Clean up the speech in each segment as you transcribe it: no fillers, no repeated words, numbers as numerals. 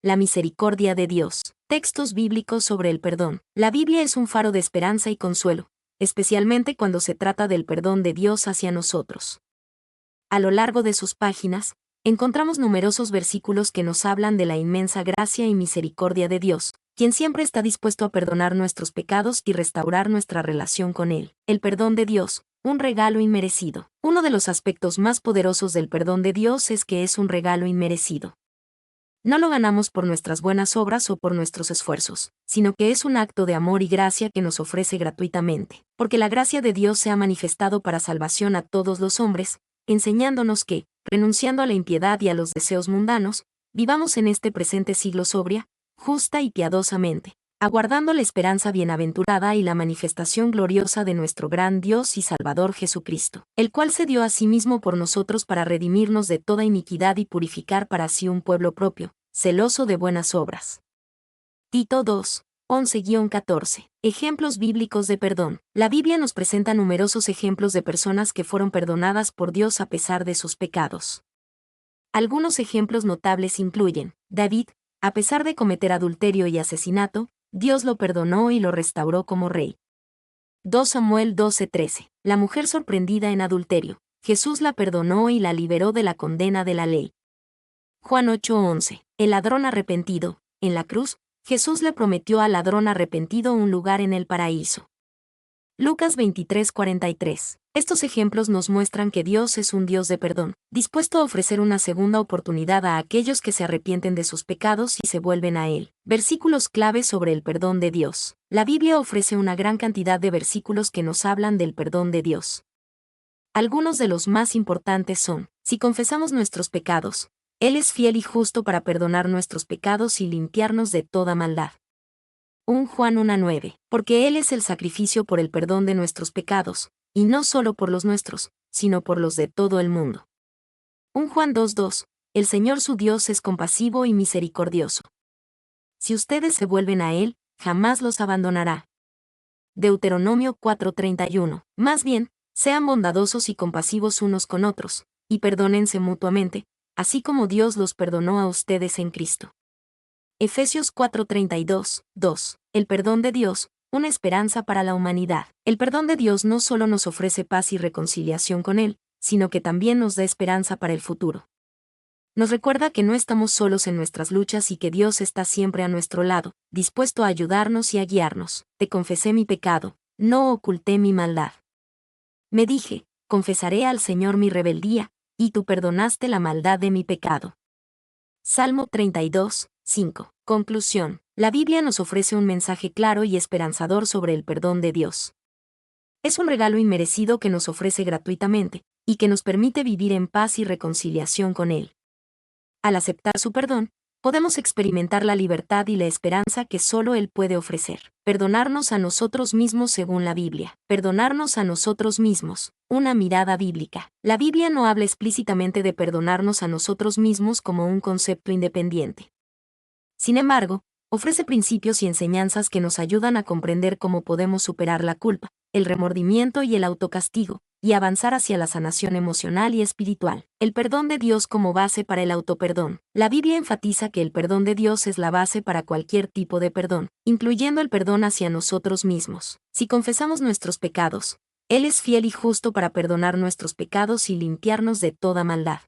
la misericordia de Dios. Textos bíblicos sobre el perdón. La Biblia es un faro de esperanza y consuelo, especialmente cuando se trata del perdón de Dios hacia nosotros. A lo largo de sus páginas, encontramos numerosos versículos que nos hablan de la inmensa gracia y misericordia de Dios, quien siempre está dispuesto a perdonar nuestros pecados y restaurar nuestra relación con Él. El perdón de Dios, un regalo inmerecido. Uno de los aspectos más poderosos del perdón de Dios es que es un regalo inmerecido. No lo ganamos por nuestras buenas obras o por nuestros esfuerzos, sino que es un acto de amor y gracia que nos ofrece gratuitamente, porque la gracia de Dios se ha manifestado para salvación a todos los hombres, enseñándonos que, renunciando a la impiedad y a los deseos mundanos, vivamos en este presente siglo sobria, justa y piadosamente, aguardando la esperanza bienaventurada y la manifestación gloriosa de nuestro gran Dios y Salvador Jesucristo, el cual se dio a sí mismo por nosotros para redimirnos de toda iniquidad y purificar para sí un pueblo propio, celoso de buenas obras. Tito 2, 11-14. Ejemplos bíblicos de perdón. La Biblia nos presenta numerosos ejemplos de personas que fueron perdonadas por Dios a pesar de sus pecados. Algunos ejemplos notables incluyen: David, a pesar de cometer adulterio y asesinato, Dios lo perdonó y lo restauró como rey. 2 Samuel 12:13. La mujer sorprendida en adulterio, Jesús la perdonó y la liberó de la condena de la ley. Juan 8:11. El ladrón arrepentido, en la cruz, Jesús le prometió al ladrón arrepentido un lugar en el paraíso. Lucas 23:43. Estos ejemplos nos muestran que Dios es un Dios de perdón, dispuesto a ofrecer una segunda oportunidad a aquellos que se arrepienten de sus pecados y se vuelven a Él. Versículos clave sobre el perdón de Dios. La Biblia ofrece una gran cantidad de versículos que nos hablan del perdón de Dios. Algunos de los más importantes son: si confesamos nuestros pecados, Él es fiel y justo para perdonar nuestros pecados y limpiarnos de toda maldad. 1 Juan 1:9. Porque Él es el sacrificio por el perdón de nuestros pecados, y no solo por los nuestros, sino por los de todo el mundo. 1 Juan 2:2. El Señor su Dios es compasivo y misericordioso. Si ustedes se vuelven a Él, jamás los abandonará. Deuteronomio 4:31. Más bien, sean bondadosos y compasivos unos con otros, y perdónense mutuamente, así como Dios los perdonó a ustedes en Cristo. Efesios 4:32, 2. El perdón de Dios, una esperanza para la humanidad. El perdón de Dios no solo nos ofrece paz y reconciliación con Él, sino que también nos da esperanza para el futuro. Nos recuerda que no estamos solos en nuestras luchas y que Dios está siempre a nuestro lado, dispuesto a ayudarnos y a guiarnos. Te confesé mi pecado, no oculté mi maldad. Me dije: confesaré al Señor mi rebeldía, y tú perdonaste la maldad de mi pecado. Salmo 32, 5. Conclusión. La Biblia nos ofrece un mensaje claro y esperanzador sobre el perdón de Dios. Es un regalo inmerecido que nos ofrece gratuitamente, y que nos permite vivir en paz y reconciliación con Él. Al aceptar su perdón, podemos experimentar la libertad y la esperanza que solo Él puede ofrecer. Perdonarnos a nosotros mismos según la Biblia. Perdonarnos a nosotros mismos. Una mirada bíblica. La Biblia no habla explícitamente de perdonarnos a nosotros mismos como un concepto independiente. Sin embargo, ofrece principios y enseñanzas que nos ayudan a comprender cómo podemos superar la culpa, el remordimiento y el autocastigo, y avanzar hacia la sanación emocional y espiritual. El perdón de Dios como base para el autoperdón. La Biblia enfatiza que el perdón de Dios es la base para cualquier tipo de perdón, incluyendo el perdón hacia nosotros mismos. Si confesamos nuestros pecados, Él es fiel y justo para perdonar nuestros pecados y limpiarnos de toda maldad.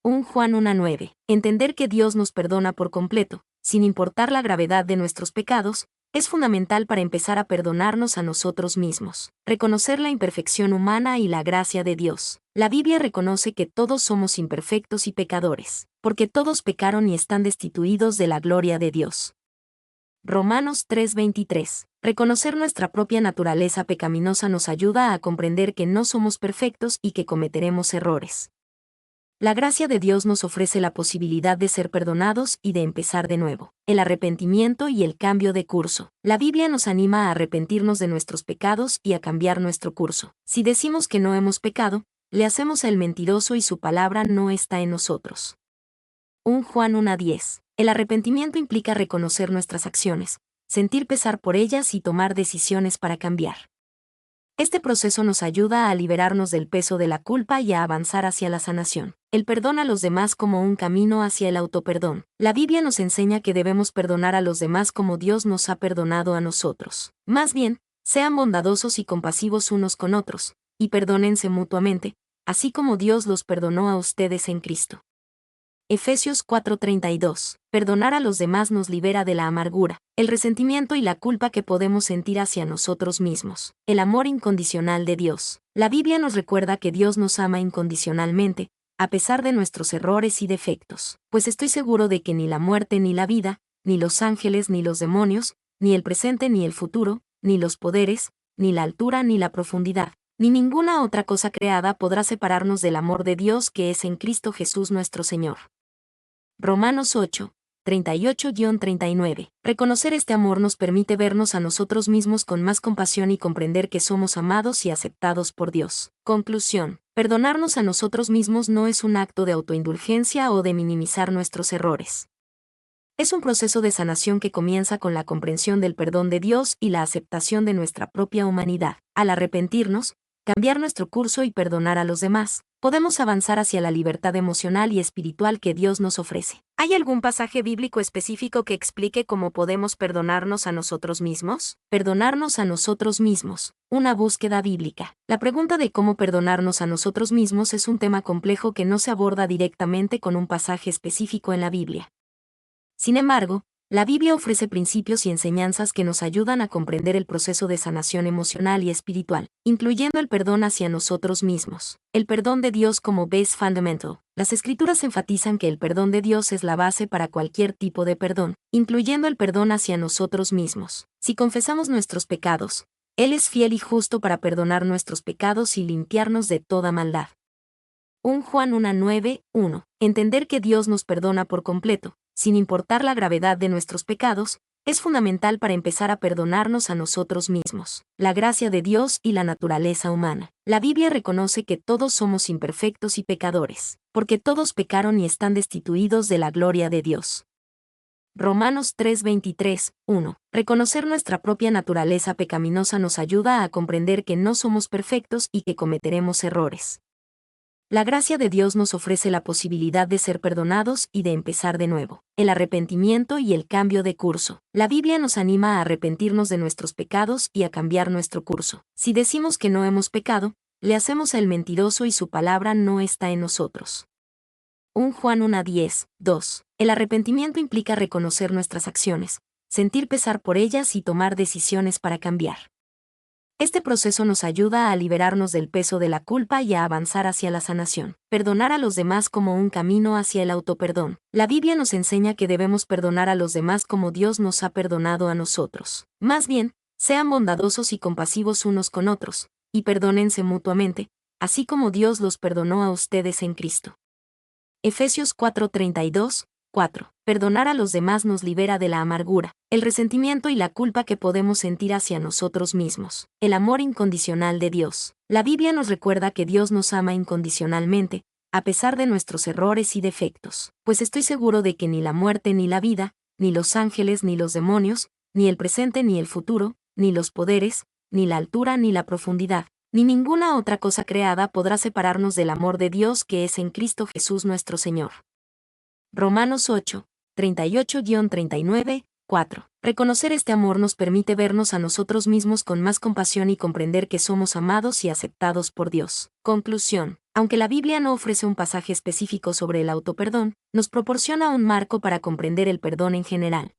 1 Juan 1:9. Entender que Dios nos perdona por completo, sin importar la gravedad de nuestros pecados, es fundamental para empezar a perdonarnos a nosotros mismos. Reconocer la imperfección humana y la gracia de Dios. La Biblia reconoce que todos somos imperfectos y pecadores, porque todos pecaron y están destituidos de la gloria de Dios. Romanos 3:23. Reconocer nuestra propia naturaleza pecaminosa nos ayuda a comprender que no somos perfectos y que cometeremos errores. La gracia de Dios nos ofrece la posibilidad de ser perdonados y de empezar de nuevo. El arrepentimiento y el cambio de curso. La Biblia nos anima a arrepentirnos de nuestros pecados y a cambiar nuestro curso. Si decimos que no hemos pecado, le hacemos al mentiroso y su palabra no está en nosotros. 1 Juan 1:10. El arrepentimiento implica reconocer nuestras acciones, sentir pesar por ellas y tomar decisiones para cambiar. Este proceso nos ayuda a liberarnos del peso de la culpa y a avanzar hacia la sanación. El perdón a los demás como un camino hacia el autoperdón. La Biblia nos enseña que debemos perdonar a los demás como Dios nos ha perdonado a nosotros. Más bien, sean bondadosos y compasivos unos con otros, y perdónense mutuamente, así como Dios los perdonó a ustedes en Cristo. Efesios 4:32. Perdonar a los demás nos libera de la amargura, el resentimiento y la culpa que podemos sentir hacia nosotros mismos. El amor incondicional de Dios. La Biblia nos recuerda que Dios nos ama incondicionalmente, a pesar de nuestros errores y defectos. Pues estoy seguro de que ni la muerte ni la vida, ni los ángeles ni los demonios, ni el presente ni el futuro, ni los poderes, ni la altura ni la profundidad, ni ninguna otra cosa creada podrá separarnos del amor de Dios que es en Cristo Jesús nuestro Señor. Romanos 8, 38-39. Reconocer este amor nos permite vernos a nosotros mismos con más compasión y comprender que somos amados y aceptados por Dios. Conclusión. Perdonarnos a nosotros mismos no es un acto de autoindulgencia o de minimizar nuestros errores. Es un proceso de sanación que comienza con la comprensión del perdón de Dios y la aceptación de nuestra propia humanidad. Al arrepentirnos, cambiar nuestro curso y perdonar a los demás, podemos avanzar hacia la libertad emocional y espiritual que Dios nos ofrece. ¿Hay algún pasaje bíblico específico que explique cómo podemos perdonarnos a nosotros mismos? Perdonarnos a nosotros mismos. Una búsqueda bíblica. La pregunta de cómo perdonarnos a nosotros mismos es un tema complejo que no se aborda directamente con un pasaje específico en la Biblia. Sin embargo, la Biblia ofrece principios y enseñanzas que nos ayudan a comprender el proceso de sanación emocional y espiritual, incluyendo el perdón hacia nosotros mismos. El perdón de Dios como base fundamental. Las Escrituras enfatizan que el perdón de Dios es la base para cualquier tipo de perdón, incluyendo el perdón hacia nosotros mismos. Si confesamos nuestros pecados, Él es fiel y justo para perdonar nuestros pecados y limpiarnos de toda maldad. 1 Juan 1:9-1. Entender que Dios nos perdona por completo, sin importar la gravedad de nuestros pecados, es fundamental para empezar a perdonarnos a nosotros mismos. La gracia de Dios y la naturaleza humana. La Biblia reconoce que todos somos imperfectos y pecadores, porque todos pecaron y están destituidos de la gloria de Dios. Romanos 3:23-1. Reconocer nuestra propia naturaleza pecaminosa nos ayuda a comprender que no somos perfectos y que cometeremos errores. La gracia de Dios nos ofrece la posibilidad de ser perdonados y de empezar de nuevo. El arrepentimiento y el cambio de curso. La Biblia nos anima a arrepentirnos de nuestros pecados y a cambiar nuestro curso. Si decimos que no hemos pecado, le hacemos al mentiroso y su palabra no está en nosotros. 1 Juan 1:10-2. El arrepentimiento implica reconocer nuestras acciones, sentir pesar por ellas y tomar decisiones para cambiar. Este proceso nos ayuda a liberarnos del peso de la culpa y a avanzar hacia la sanación. Perdonar a los demás como un camino hacia el autoperdón. La Biblia nos enseña que debemos perdonar a los demás como Dios nos ha perdonado a nosotros. Más bien, sean bondadosos y compasivos unos con otros, y perdónense mutuamente, así como Dios los perdonó a ustedes en Cristo. Efesios 4:32-4. Perdonar a los demás nos libera de la amargura, el resentimiento y la culpa que podemos sentir hacia nosotros mismos. El amor incondicional de Dios. La Biblia nos recuerda que Dios nos ama incondicionalmente, a pesar de nuestros errores y defectos. Pues estoy seguro de que ni la muerte ni la vida, ni los ángeles ni los demonios, ni el presente ni el futuro, ni los poderes, ni la altura ni la profundidad, ni ninguna otra cosa creada podrá separarnos del amor de Dios que es en Cristo Jesús nuestro Señor. Romanos 8, 38-39-4. Reconocer este amor nos permite vernos a nosotros mismos con más compasión y comprender que somos amados y aceptados por Dios. Conclusión. Aunque la Biblia no ofrece un pasaje específico sobre el autoperdón, nos proporciona un marco para comprender el perdón en general.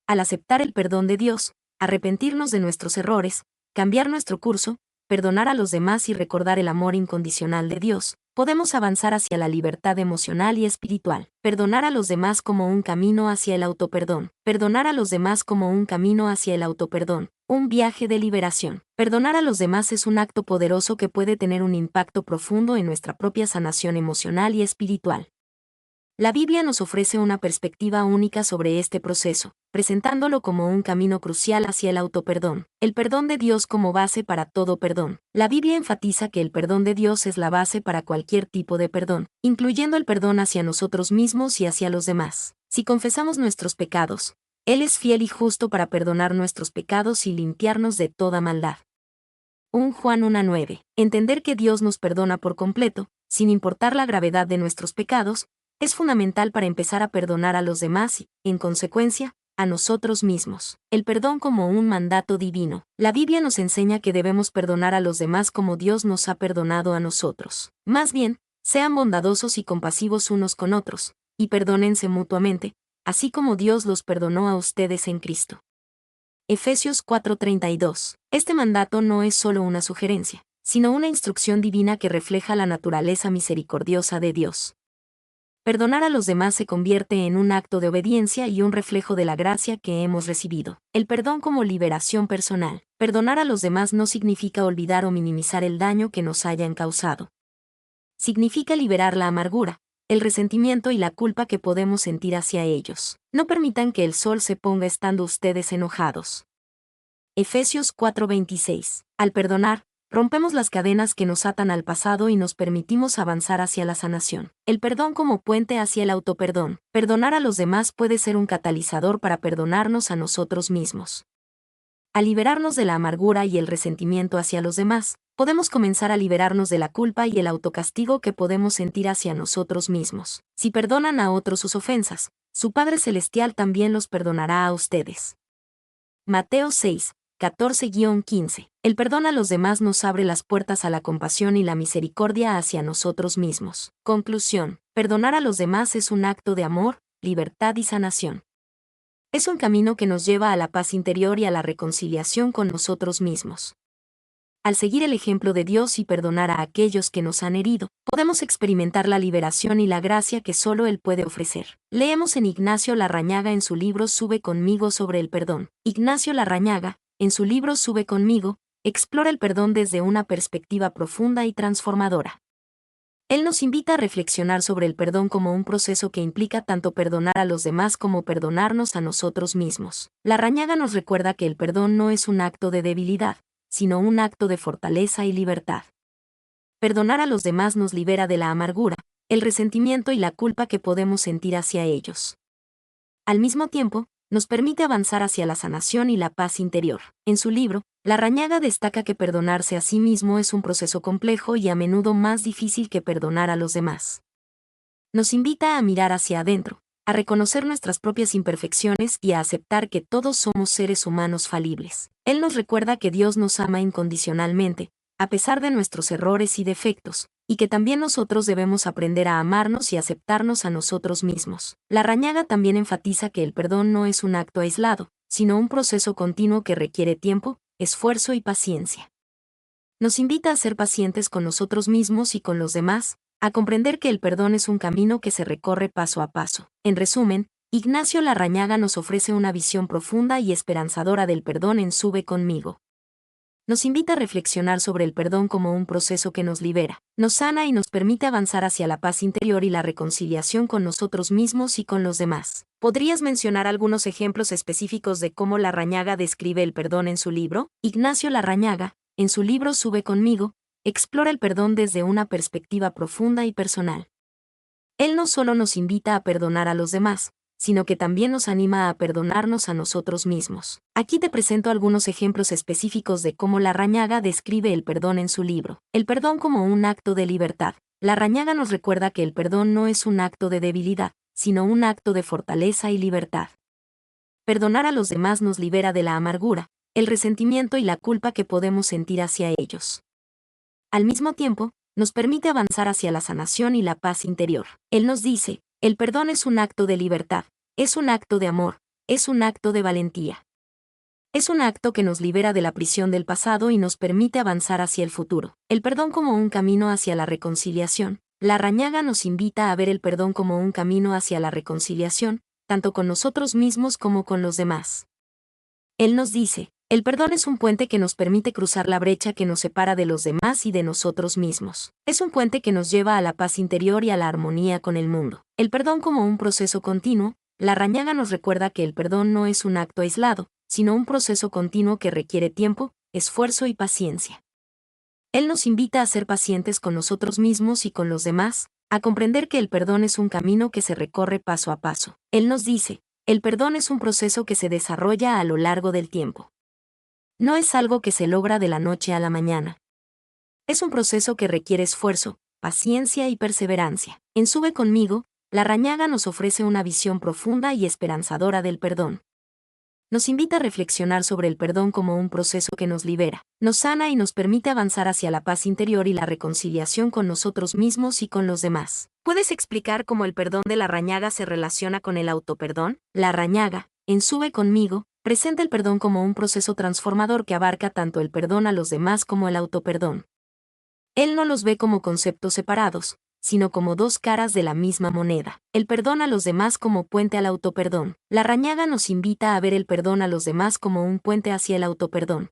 Al aceptar el perdón de Dios, arrepentirnos de nuestros errores, cambiar nuestro curso, perdonar a los demás y recordar el amor incondicional de Dios, podemos avanzar hacia la libertad emocional y espiritual. Perdonar a los demás como un camino hacia el autoperdón. Perdonar a los demás como un camino hacia el autoperdón. Un viaje de liberación. Perdonar a los demás es un acto poderoso que puede tener un impacto profundo en nuestra propia sanación emocional y espiritual. La Biblia nos ofrece una perspectiva única sobre este proceso, presentándolo como un camino crucial hacia el autoperdón. El perdón de Dios como base para todo perdón. La Biblia enfatiza que el perdón de Dios es la base para cualquier tipo de perdón, incluyendo el perdón hacia nosotros mismos y hacia los demás. Si confesamos nuestros pecados, Él es fiel y justo para perdonar nuestros pecados y limpiarnos de toda maldad. 1 Juan 1:9. Entender que Dios nos perdona por completo, sin importar la gravedad de nuestros pecados, es fundamental para empezar a perdonar a los demás y, en consecuencia, a nosotros mismos. El perdón como un mandato divino. La Biblia nos enseña que debemos perdonar a los demás como Dios nos ha perdonado a nosotros. Más bien, sean bondadosos y compasivos unos con otros, y perdónense mutuamente, así como Dios los perdonó a ustedes en Cristo. Efesios 4:32. Este mandato no es solo una sugerencia, sino una instrucción divina que refleja la naturaleza misericordiosa de Dios. Perdonar a los demás se convierte en un acto de obediencia y un reflejo de la gracia que hemos recibido. El perdón como liberación personal. Perdonar a los demás no significa olvidar o minimizar el daño que nos hayan causado. Significa liberar la amargura, el resentimiento y la culpa que podemos sentir hacia ellos. No permitan que el sol se ponga estando ustedes enojados. Efesios 4:26. Al perdonar, rompemos las cadenas que nos atan al pasado y nos permitimos avanzar hacia la sanación. El perdón como puente hacia el autoperdón. Perdonar a los demás puede ser un catalizador para perdonarnos a nosotros mismos. Al liberarnos de la amargura y el resentimiento hacia los demás, podemos comenzar a liberarnos de la culpa y el autocastigo que podemos sentir hacia nosotros mismos. Si perdonan a otros sus ofensas, su Padre Celestial también los perdonará a ustedes. Mateo 6:14-15. El perdón a los demás nos abre las puertas a la compasión y la misericordia hacia nosotros mismos. Conclusión: perdonar a los demás es un acto de amor, libertad y sanación. Es un camino que nos lleva a la paz interior y a la reconciliación con nosotros mismos. Al seguir el ejemplo de Dios y perdonar a aquellos que nos han herido, podemos experimentar la liberación y la gracia que solo Él puede ofrecer. Leemos en Ignacio Larrañaga en su libro Sube conmigo sobre el perdón. Ignacio Larrañaga, en su libro Sube conmigo, explora el perdón desde una perspectiva profunda y transformadora. Él nos invita a reflexionar sobre el perdón como un proceso que implica tanto perdonar a los demás como perdonarnos a nosotros mismos. Larrañaga nos recuerda que el perdón no es un acto de debilidad, sino un acto de fortaleza y libertad. Perdonar a los demás nos libera de la amargura, el resentimiento y la culpa que podemos sentir hacia ellos. Al mismo tiempo, nos permite avanzar hacia la sanación y la paz interior. En su libro, Larrañaga destaca que perdonarse a sí mismo es un proceso complejo y a menudo más difícil que perdonar a los demás. Nos invita a mirar hacia adentro, a reconocer nuestras propias imperfecciones y a aceptar que todos somos seres humanos falibles. Él nos recuerda que Dios nos ama incondicionalmente, a pesar de nuestros errores y defectos, y que también nosotros debemos aprender a amarnos y aceptarnos a nosotros mismos. Larrañaga también enfatiza que el perdón no es un acto aislado, sino un proceso continuo que requiere tiempo, esfuerzo y paciencia. Nos invita a ser pacientes con nosotros mismos y con los demás, a comprender que el perdón es un camino que se recorre paso a paso. En resumen, Ignacio Larrañaga nos ofrece una visión profunda y esperanzadora del perdón en Sube conmigo. Nos invita a reflexionar sobre el perdón como un proceso que nos libera, nos sana y nos permite avanzar hacia la paz interior y la reconciliación con nosotros mismos y con los demás. ¿Podrías mencionar algunos ejemplos específicos de cómo Larrañaga describe el perdón en su libro? Ignacio Larrañaga, en su libro Sube conmigo, explora el perdón desde una perspectiva profunda y personal. Él no solo nos invita a perdonar a los demás, sino que también nos anima a perdonarnos a nosotros mismos. Aquí te presento algunos ejemplos específicos de cómo Larrañaga describe el perdón en su libro. El perdón como un acto de libertad. Larrañaga nos recuerda que el perdón no es un acto de debilidad, sino un acto de fortaleza y libertad. Perdonar a los demás nos libera de la amargura, el resentimiento y la culpa que podemos sentir hacia ellos. Al mismo tiempo, nos permite avanzar hacia la sanación y la paz interior. Él nos dice: el perdón es un acto de libertad, es un acto de amor, es un acto de valentía. Es un acto que nos libera de la prisión del pasado y nos permite avanzar hacia el futuro. El perdón como un camino hacia la reconciliación. Larrañaga nos invita a ver el perdón como un camino hacia la reconciliación, tanto con nosotros mismos como con los demás. Él nos dice: el perdón es un puente que nos permite cruzar la brecha que nos separa de los demás y de nosotros mismos. Es un puente que nos lleva a la paz interior y a la armonía con el mundo. El perdón como un proceso continuo. Larrañaga nos recuerda que el perdón no es un acto aislado, sino un proceso continuo que requiere tiempo, esfuerzo y paciencia. Él nos invita a ser pacientes con nosotros mismos y con los demás, a comprender que el perdón es un camino que se recorre paso a paso. Él nos dice: el perdón es un proceso que se desarrolla a lo largo del tiempo. No es algo que se logra de la noche a la mañana. Es un proceso que requiere esfuerzo, paciencia y perseverancia. En Sube conmigo, Larrañaga nos ofrece una visión profunda y esperanzadora del perdón. Nos invita a reflexionar sobre el perdón como un proceso que nos libera, nos sana y nos permite avanzar hacia la paz interior y la reconciliación con nosotros mismos y con los demás. ¿Puedes explicar cómo el perdón de Larrañaga se relaciona con el autoperdón? Larrañaga, en Sube conmigo, presenta el perdón como un proceso transformador que abarca tanto el perdón a los demás como el autoperdón. Él no los ve como conceptos separados, sino como dos caras de la misma moneda. El perdón a los demás como puente al autoperdón. Larrañaga nos invita a ver el perdón a los demás como un puente hacia el autoperdón.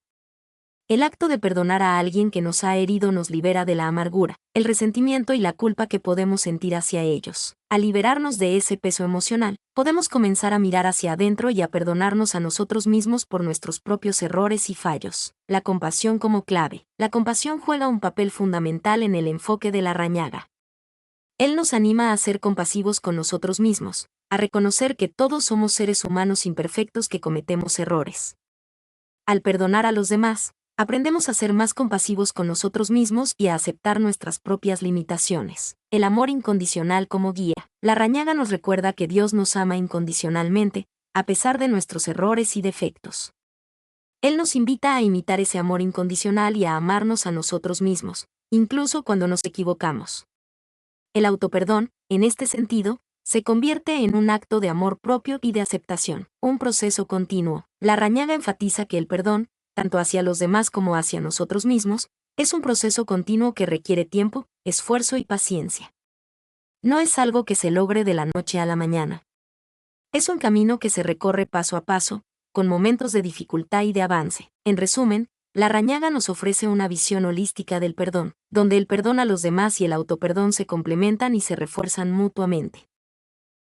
El acto de perdonar a alguien que nos ha herido nos libera de la amargura, el resentimiento y la culpa que podemos sentir hacia ellos. Al liberarnos de ese peso emocional, podemos comenzar a mirar hacia adentro y a perdonarnos a nosotros mismos por nuestros propios errores y fallos. La compasión como clave. La compasión juega un papel fundamental en el enfoque de Larrañaga. Él nos anima a ser compasivos con nosotros mismos, a reconocer que todos somos seres humanos imperfectos que cometemos errores. Al perdonar a los demás, aprendemos a ser más compasivos con nosotros mismos y a aceptar nuestras propias limitaciones. El amor incondicional como guía. Larrañaga nos recuerda que Dios nos ama incondicionalmente, a pesar de nuestros errores y defectos. Él nos invita a imitar ese amor incondicional y a amarnos a nosotros mismos, incluso cuando nos equivocamos. El autoperdón, en este sentido, se convierte en un acto de amor propio y de aceptación, un proceso continuo. Larrañaga enfatiza que el perdón, tanto hacia los demás como hacia nosotros mismos, es un proceso continuo que requiere tiempo, esfuerzo y paciencia. No es algo que se logre de la noche a la mañana. Es un camino que se recorre paso a paso, con momentos de dificultad y de avance. En resumen, Larrañaga nos ofrece una visión holística del perdón, donde el perdón a los demás y el autoperdón se complementan y se refuerzan mutuamente.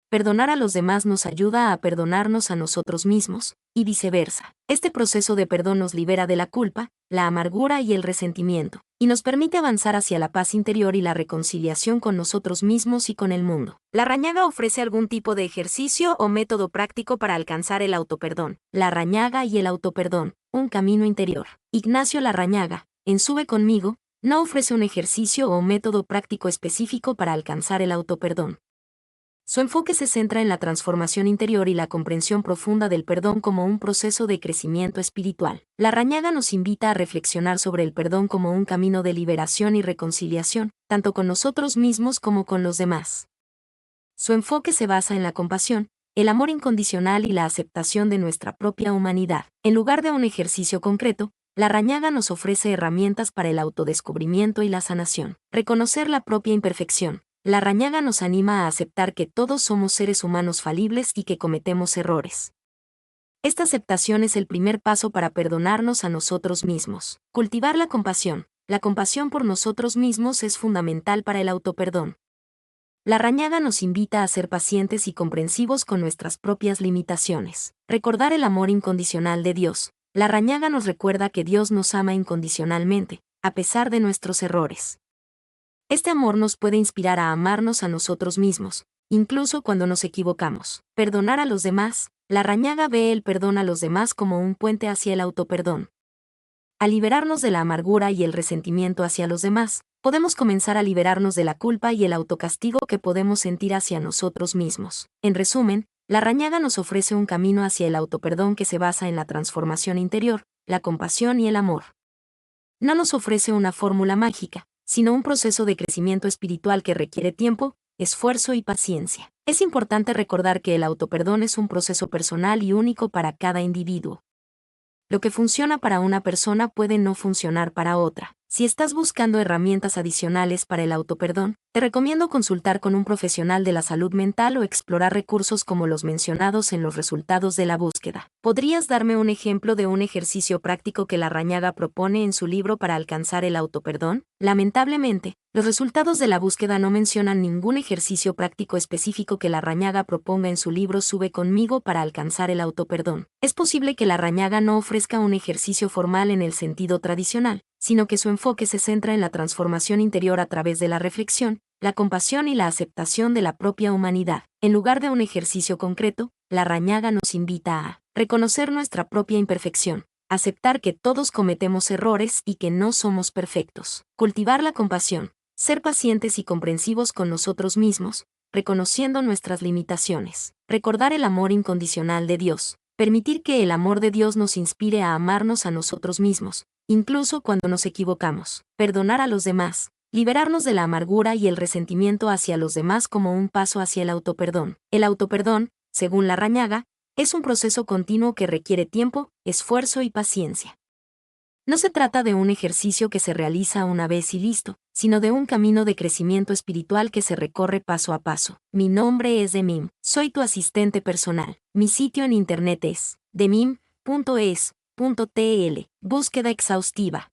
Perdonar a los demás nos ayuda a perdonarnos a nosotros mismos, y viceversa. Este proceso de perdón nos libera de la culpa, la amargura y el resentimiento, y nos permite avanzar hacia la paz interior y la reconciliación con nosotros mismos y con el mundo. ¿Larrañaga ofrece algún tipo de ejercicio o método práctico para alcanzar el autoperdón? Larrañaga y el autoperdón, un camino interior. Ignacio Larrañaga, en Sube conmigo, no ofrece un ejercicio o método práctico específico para alcanzar el autoperdón. Su enfoque se centra en la transformación interior y la comprensión profunda del perdón como un proceso de crecimiento espiritual. Larrañaga nos invita a reflexionar sobre el perdón como un camino de liberación y reconciliación, tanto con nosotros mismos como con los demás. Su enfoque se basa en la compasión, el amor incondicional y la aceptación de nuestra propia humanidad. En lugar de un ejercicio concreto, Larrañaga nos ofrece herramientas para el autodescubrimiento y la sanación. Reconocer la propia imperfección. Larrañaga nos anima a aceptar que todos somos seres humanos falibles y que cometemos errores. Esta aceptación es el primer paso para perdonarnos a nosotros mismos. Cultivar la compasión. La compasión por nosotros mismos es fundamental para el autoperdón. Larrañaga nos invita a ser pacientes y comprensivos con nuestras propias limitaciones. Recordar el amor incondicional de Dios. Larrañaga nos recuerda que Dios nos ama incondicionalmente, a pesar de nuestros errores. Este amor nos puede inspirar a amarnos a nosotros mismos, incluso cuando nos equivocamos. Perdonar a los demás. Larrañaga ve el perdón a los demás como un puente hacia el autoperdón. Al liberarnos de la amargura y el resentimiento hacia los demás, podemos comenzar a liberarnos de la culpa y el autocastigo que podemos sentir hacia nosotros mismos. En resumen, Larrañaga nos ofrece un camino hacia el autoperdón que se basa en la transformación interior, la compasión y el amor. No nos ofrece una fórmula mágica, sino un proceso de crecimiento espiritual que requiere tiempo, esfuerzo y paciencia. Es importante recordar que el autoperdón es un proceso personal y único para cada individuo. Lo que funciona para una persona puede no funcionar para otra. Si estás buscando herramientas adicionales para el autoperdón, te recomiendo consultar con un profesional de la salud mental o explorar recursos como los mencionados en los resultados de la búsqueda. ¿Podrías darme un ejemplo de un ejercicio práctico que Larrañaga propone en su libro para alcanzar el autoperdón? Lamentablemente, los resultados de la búsqueda no mencionan ningún ejercicio práctico específico que Larrañaga proponga en su libro Sube conmigo para alcanzar el autoperdón. Es posible que Larrañaga no ofrezca un ejercicio formal en el sentido tradicional, sino que su enfoque se centra en la transformación interior a través de la reflexión, la compasión y la aceptación de la propia humanidad. En lugar de un ejercicio concreto, Larrañaga nos invita a reconocer nuestra propia imperfección, aceptar que todos cometemos errores y que no somos perfectos, cultivar la compasión, Ser pacientes y comprensivos con nosotros mismos, reconociendo nuestras limitaciones. Recordar el amor incondicional de Dios. Permitir que el amor de Dios nos inspire a amarnos a nosotros mismos, incluso cuando nos equivocamos. Perdonar a los demás. Liberarnos de la amargura y el resentimiento hacia los demás como un paso hacia el autoperdón. El autoperdón, según Larrañaga, es un proceso continuo que requiere tiempo, esfuerzo y paciencia. No se trata de un ejercicio que se realiza una vez y listo, sino de un camino de crecimiento espiritual que se recorre paso a paso. Mi nombre es Demim, soy tu asistente personal. Mi sitio en internet es demim.es.tl. Búsqueda exhaustiva.